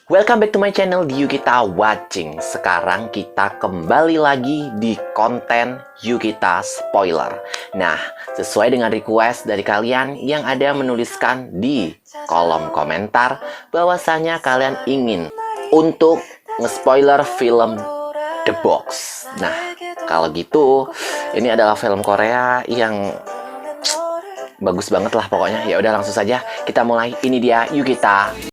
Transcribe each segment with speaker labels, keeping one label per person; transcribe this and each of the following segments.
Speaker 1: Welcome back to my channel di Yukita Watching. Sekarang kita kembali lagi di konten Yukita Spoiler. Nah, sesuai dengan request dari kalian yang ada menuliskan di kolom komentar bahwasanya kalian ingin untuk nge-spoiler film The Box. Nah, kalau gitu ini adalah film Korea yang bagus banget lah pokoknya. Ya udah langsung saja kita mulai. Ini dia Yukita.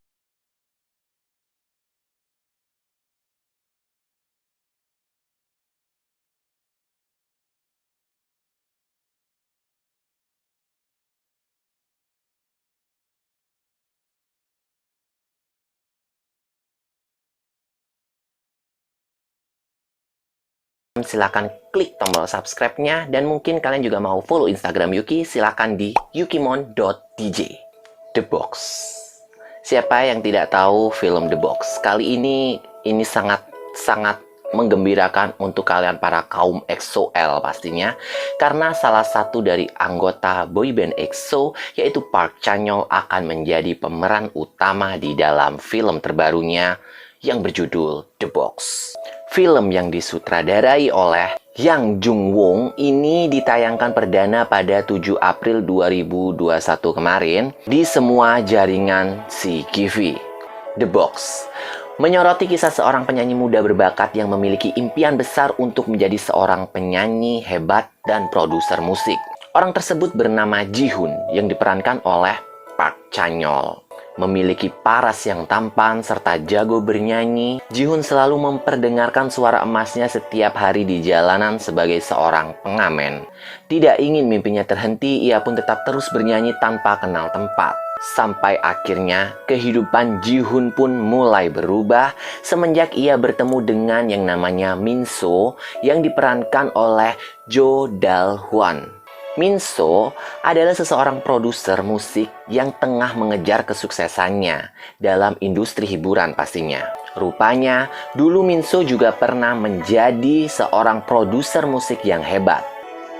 Speaker 1: Silahkan klik tombol subscribe-nya dan mungkin kalian juga mau follow Instagram Yuki, silahkan di yukimon.dj. The Box. Siapa yang tidak tahu film The Box? Kali ini sangat menggembirakan untuk kalian para kaum EXO-L pastinya, karena salah satu dari anggota boyband EXO yaitu Park Chan-yeol akan menjadi pemeran utama di dalam film terbarunya yang berjudul The Box. Film yang disutradarai oleh Yang Jung-won ini ditayangkan perdana pada 7 April 2021 kemarin di semua jaringan CGV. The Box menyoroti kisah seorang penyanyi muda berbakat yang memiliki impian besar untuk menjadi seorang penyanyi hebat dan produser musik. Orang tersebut bernama Ji-hoon yang diperankan oleh Park Chan-yeol. Memiliki paras yang tampan serta jago bernyanyi, Ji-hoon selalu memperdengarkan suara emasnya setiap hari di jalanan sebagai seorang pengamen. Tidak ingin mimpinya terhenti, ia pun tetap terus bernyanyi tanpa kenal tempat. Sampai akhirnya, kehidupan Ji-hoon pun mulai berubah semenjak ia bertemu dengan yang namanya Min-so yang diperankan oleh Jo Dal-hwan. Min-so adalah seseorang produser musik yang tengah mengejar kesuksesannya dalam industri hiburan pastinya. Rupanya, dulu Min-so juga pernah menjadi seorang produser musik yang hebat.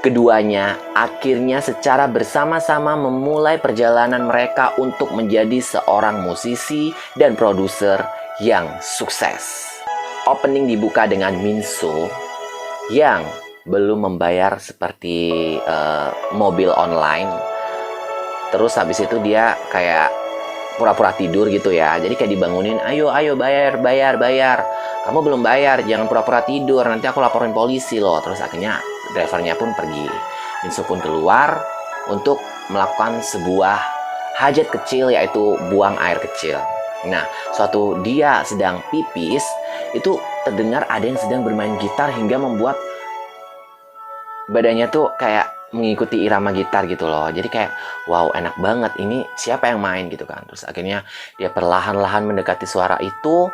Speaker 1: Keduanya akhirnya secara bersama-sama memulai perjalanan mereka untuk menjadi seorang musisi dan produser yang sukses. Opening dibuka dengan Min-so yang belum membayar seperti mobil online. Terus habis itu dia kayak pura-pura tidur gitu ya. Jadi kayak dibangunin, ayo bayar. Kamu belum bayar, jangan pura-pura tidur, nanti aku laporin polisi loh. Terus akhirnya drivernya pun pergi. Minso pun keluar untuk melakukan sebuah hajat kecil, yaitu buang air kecil. Nah, suatu dia sedang pipis, itu terdengar ada yang sedang bermain gitar hingga membuat badannya tuh kayak mengikuti irama gitar gitu loh. Jadi kayak wow, enak banget, ini siapa yang main gitu kan. Terus akhirnya dia perlahan-lahan mendekati suara itu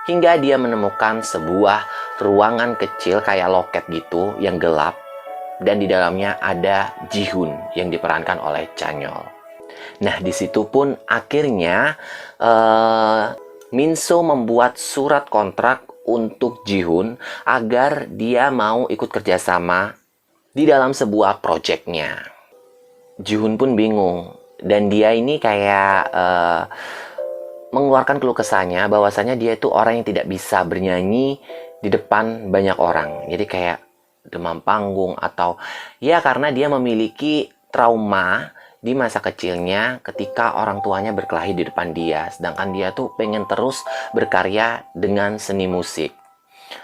Speaker 1: hingga dia menemukan sebuah ruangan kecil kayak loket gitu yang gelap, dan di dalamnya ada Ji-hoon yang diperankan oleh Chan-yeol. Nah, di situ pun akhirnya Min-so membuat surat kontrak untuk Ji-hoon agar dia mau ikut kerjasama di dalam sebuah proyeknya. Ji-hoon pun bingung, dan dia ini kayak mengeluarkan keluh kesahnya bahwasanya dia itu orang yang tidak bisa bernyanyi di depan banyak orang. Jadi kayak demam panggung, atau ya karena dia memiliki trauma di masa kecilnya ketika orang tuanya berkelahi di depan dia, sedangkan dia tuh pengen terus berkarya dengan seni musik.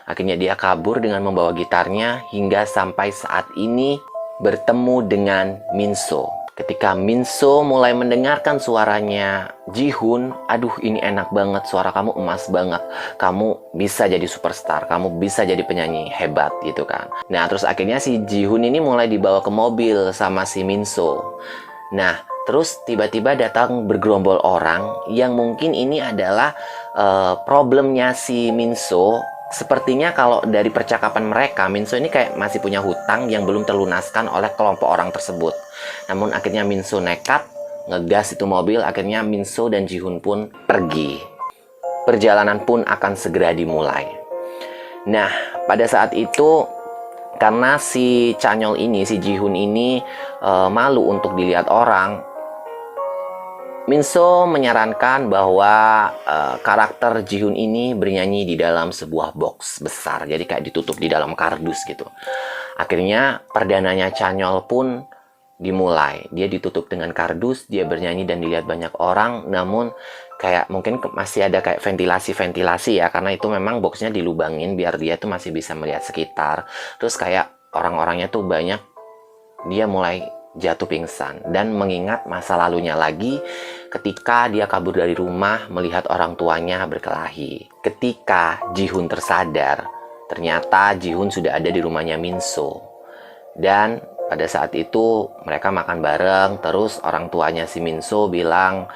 Speaker 1: Akhirnya dia kabur dengan membawa gitarnya hingga sampai saat ini bertemu dengan Min-so. Ketika Min-so mulai mendengarkan suaranya Ji-hoon, aduh ini enak banget, suara kamu emas banget, kamu bisa jadi superstar, kamu bisa jadi penyanyi hebat gitu kan. Nah, terus akhirnya si Ji-hoon ini mulai dibawa ke mobil sama si Min-so. Nah, terus tiba-tiba datang bergerombol orang yang mungkin ini adalah problemnya si Min-so. Sepertinya kalau dari percakapan mereka, Min-so ini kayak masih punya hutang yang belum terlunaskan oleh kelompok orang tersebut. Namun akhirnya Min-so nekat ngegas itu mobil, akhirnya Min-so dan Ji-hoon pun pergi. Perjalanan pun akan segera dimulai. Nah, pada saat itu karena si Chan-yeol ini, si Ji-hoon ini malu untuk dilihat orang, Minso menyarankan bahwa karakter Jihoon ini bernyanyi di dalam sebuah box besar, jadi kayak ditutup di dalam kardus gitu. Akhirnya perdananya Chanyeol pun dimulai. Dia ditutup dengan kardus, dia bernyanyi dan dilihat banyak orang, namun kayak mungkin masih ada kayak ventilasi-ventilasi ya, karena itu memang boxnya dilubangin biar dia tuh masih bisa melihat sekitar. Terus kayak orang-orangnya tuh banyak, dia mulai jatuh pingsan dan mengingat masa lalunya lagi ketika dia kabur dari rumah melihat orang tuanya berkelahi. Ketika Jihoon tersadar, ternyata Jihoon sudah ada di rumahnya Minso. Dan pada saat itu mereka makan bareng, terus orang tuanya si Minso bilang,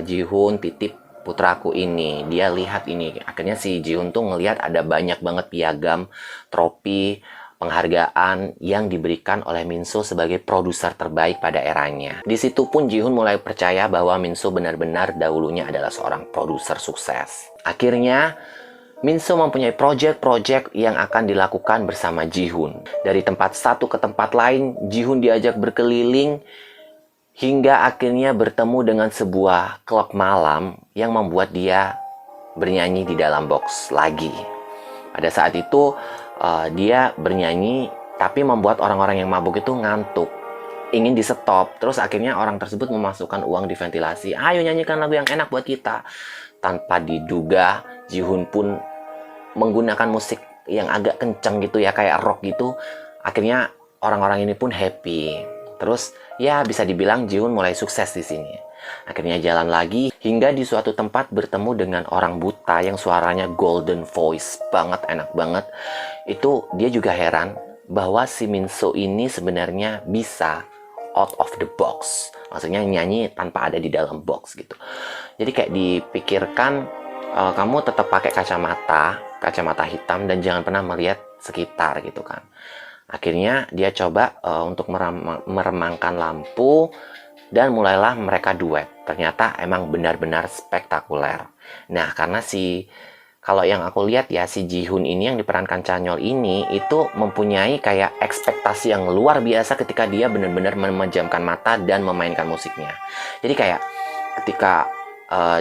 Speaker 1: Jihoon titip putraku ini, dia lihat ini. Akhirnya si Jihoon tuh ngelihat ada banyak banget piagam, tropi, penghargaan yang diberikan oleh Minso sebagai produser terbaik pada eranya. Di situ pun Jihoon mulai percaya bahwa Minso benar-benar dahulunya adalah seorang produser sukses. Akhirnya Minso mempunyai proyek-proyek yang akan dilakukan bersama Jihoon. Dari tempat satu ke tempat lain, Jihoon diajak berkeliling hingga akhirnya bertemu dengan sebuah klub malam yang membuat dia bernyanyi di dalam box lagi. Pada saat itu dia bernyanyi tapi membuat orang-orang yang mabuk itu ngantuk, ingin di stop. Terus akhirnya orang tersebut memasukkan uang di ventilasi, ayo nyanyikan lagu yang enak buat kita. Tanpa diduga Jihoon pun menggunakan musik yang agak kencang gitu ya, kayak rock gitu. Akhirnya orang-orang ini pun happy. Terus ya bisa dibilang Jihoon mulai sukses di sini. Akhirnya jalan lagi hingga di suatu tempat bertemu dengan orang buta yang suaranya golden voice banget, enak banget. Itu dia juga heran bahwa si Minso ini sebenarnya bisa out of the box. Maksudnya nyanyi tanpa ada di dalam box gitu. Jadi kayak dipikirkan, kamu tetap pakai kacamata hitam dan jangan pernah melihat sekitar gitu kan. Akhirnya dia coba untuk meremangkan lampu dan mulailah mereka duet. Ternyata emang benar-benar spektakuler. Nah, karena kalau yang aku lihat ya, si Jihoon ini yang diperankan Chanyeol ini itu mempunyai kayak ekspektasi yang luar biasa ketika dia benar-benar memejamkan mata dan memainkan musiknya. Jadi kayak ketika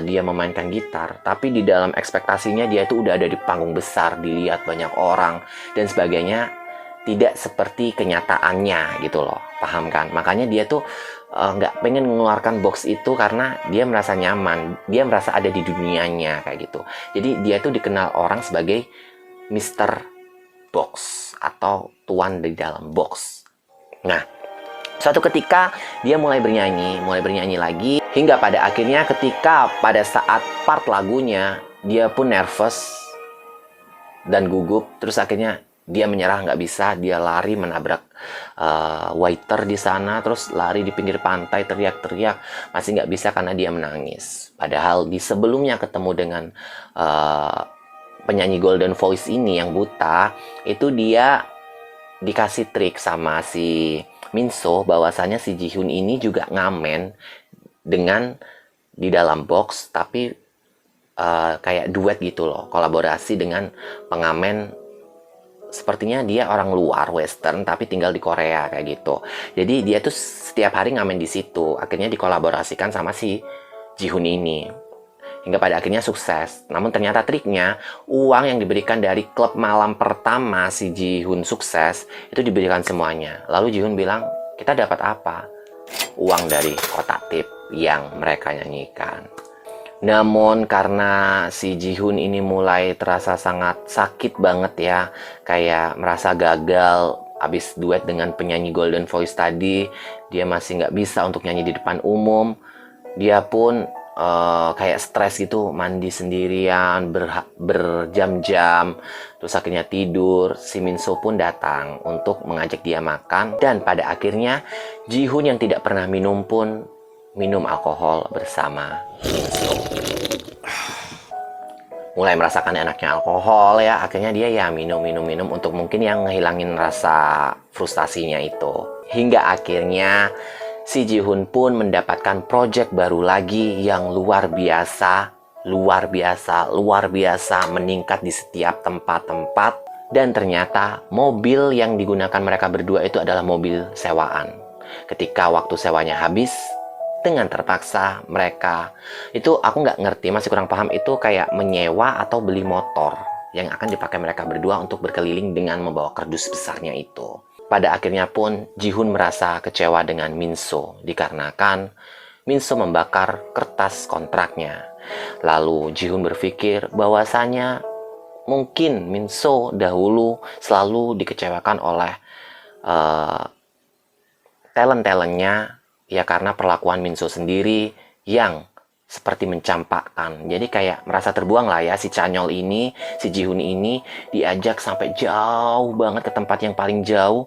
Speaker 1: dia memainkan gitar, tapi di dalam ekspektasinya dia itu udah ada di panggung besar, dilihat banyak orang dan sebagainya, tidak seperti kenyataannya gitu loh, paham kan? Makanya dia tuh nggak pengen mengeluarkan box itu karena dia merasa nyaman, dia merasa ada di dunianya kayak gitu. Jadi dia tuh dikenal orang sebagai Mr. Box atau tuan di dalam box. Nah, suatu ketika dia mulai bernyanyi lagi hingga pada akhirnya ketika pada saat part lagunya dia pun nervous dan gugup, terus akhirnya dia menyerah, nggak bisa, dia lari menabrak waiter di sana, terus lari di pinggir pantai teriak-teriak, masih nggak bisa karena dia menangis. Padahal di sebelumnya ketemu dengan penyanyi golden voice ini yang buta, itu dia dikasih trik sama si Minso bahwasanya si Jihoon ini juga ngamen dengan di dalam box, tapi kayak duet gitu loh, kolaborasi dengan pengamen. Sepertinya dia orang luar western tapi tinggal di Korea kayak gitu. Jadi dia tuh setiap hari ngamen di situ. Akhirnya dikolaborasikan sama si Jihoon ini. Hingga pada akhirnya sukses. Namun ternyata triknya, uang yang diberikan dari klub malam pertama si Jihoon sukses itu diberikan semuanya. Lalu Jihoon bilang, "Kita dapat apa?" Uang dari kotak tip yang mereka nyanyikan. Namun karena si Jihoon ini mulai terasa sangat sakit banget ya, kayak merasa gagal abis duet dengan penyanyi golden voice tadi, dia masih nggak bisa untuk nyanyi di depan umum. Dia pun kayak stres gitu, mandi sendirian berjam-jam, terus akhirnya tidur. Si Minso pun datang untuk mengajak dia makan, dan pada akhirnya Jihoon yang tidak pernah minum pun minum alkohol bersama Minso. Mulai merasakan enaknya alkohol ya, akhirnya dia ya minum untuk mungkin yang ngehilangin rasa frustasinya itu. Hingga akhirnya si Jihoon pun mendapatkan proyek baru lagi yang luar biasa, meningkat di setiap tempat-tempat. Dan ternyata mobil yang digunakan mereka berdua itu adalah mobil sewaan. Ketika waktu sewanya habis, dengan terpaksa mereka itu, aku nggak ngerti, masih kurang paham, itu kayak menyewa atau beli motor yang akan dipakai mereka berdua untuk berkeliling dengan membawa kardus besarnya itu. Pada akhirnya pun Ji-hoon merasa kecewa dengan Min-soo dikarenakan Min-soo membakar kertas kontraknya. Lalu Ji-hoon berpikir bahwasanya mungkin Min-soo dahulu selalu dikecewakan oleh talent-talentnya, ya karena perlakuan Min-soo sendiri yang seperti mencampakkan. Jadi kayak merasa terbuang lah ya, si Chanyeol ini, si Ji-hoon ini diajak sampai jauh banget ke tempat yang paling jauh.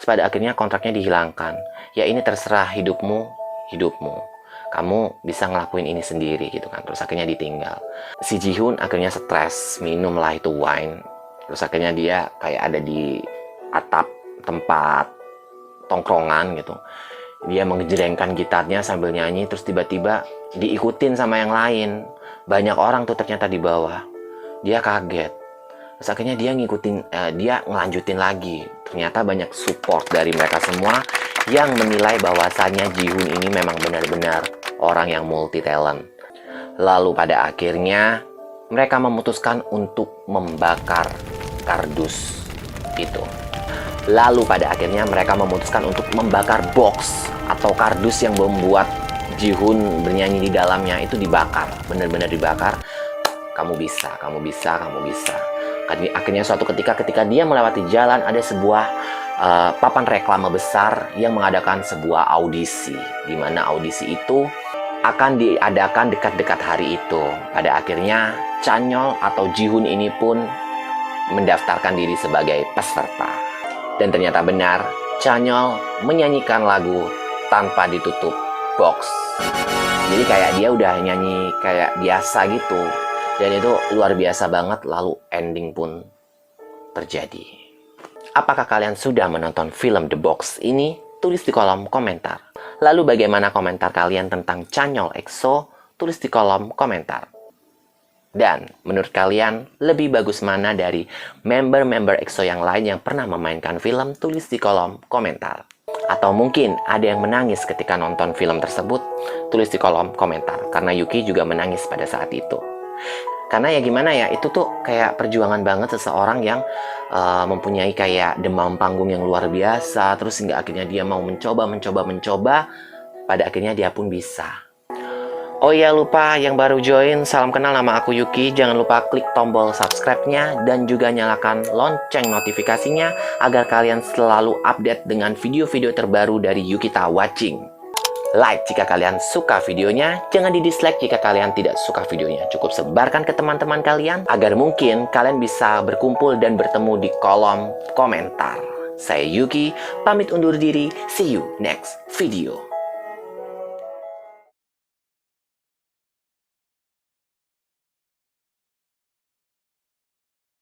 Speaker 1: Pada akhirnya kontraknya dihilangkan. Ya ini terserah, hidupmu, hidupmu. Kamu bisa ngelakuin ini sendiri gitu kan. Terus akhirnya ditinggal. Si Ji-hoon akhirnya stres, minum lah itu wine. Terus akhirnya dia kayak ada di atap tempat tongkrongan gitu. Dia mengejrengkan gitarnya sambil nyanyi, terus tiba-tiba diikutin sama yang lain. Banyak orang tuh ternyata di bawah. Dia kaget. Terus akhirnya dia dia ngelanjutin lagi. Ternyata banyak support dari mereka semua yang menilai bahwasannya Ji-hoon ini memang benar-benar orang yang multi talent. Lalu pada akhirnya mereka memutuskan untuk membakar kardus itu. Lalu pada akhirnya mereka memutuskan untuk membakar box atau kardus yang membuat Ji-hoon bernyanyi di dalamnya itu dibakar, benar-benar dibakar. Kamu bisa, kamu bisa, kamu bisa. Akhirnya suatu ketika dia melewati jalan, ada sebuah papan reklame besar yang mengadakan sebuah audisi, di mana audisi itu akan diadakan dekat-dekat hari itu. Pada akhirnya Chanyeol atau Ji-hoon ini pun mendaftarkan diri sebagai peserta. Dan ternyata benar, Chanyeol menyanyikan lagu tanpa ditutup box. Jadi kayak dia udah nyanyi kayak biasa gitu. Dan itu luar biasa banget, lalu ending pun terjadi. Apakah kalian sudah menonton film The Box ini? Tulis di kolom komentar. Lalu bagaimana komentar kalian tentang Chanyeol EXO? Tulis di kolom komentar. Dan menurut kalian lebih bagus mana dari member-member EXO yang lain yang pernah memainkan film? Tulis di kolom komentar. Atau mungkin ada yang menangis ketika nonton film tersebut? Tulis di kolom komentar. Karena Yuki juga menangis pada saat itu. Karena ya gimana ya, itu tuh kayak perjuangan banget seseorang yang mempunyai kayak demam panggung yang luar biasa. Terus hingga akhirnya dia mau mencoba. Pada akhirnya dia pun bisa. Oh iya, lupa yang baru join, salam kenal, nama aku Yuki. Jangan lupa klik tombol subscribe-nya dan juga nyalakan lonceng notifikasinya agar kalian selalu update dengan video-video terbaru dari Yukita Watching. Like jika kalian suka videonya, jangan di dislike jika kalian tidak suka videonya. Cukup sebarkan ke teman-teman kalian agar mungkin kalian bisa berkumpul dan bertemu di kolom komentar. Saya Yuki, pamit undur diri. See you next video.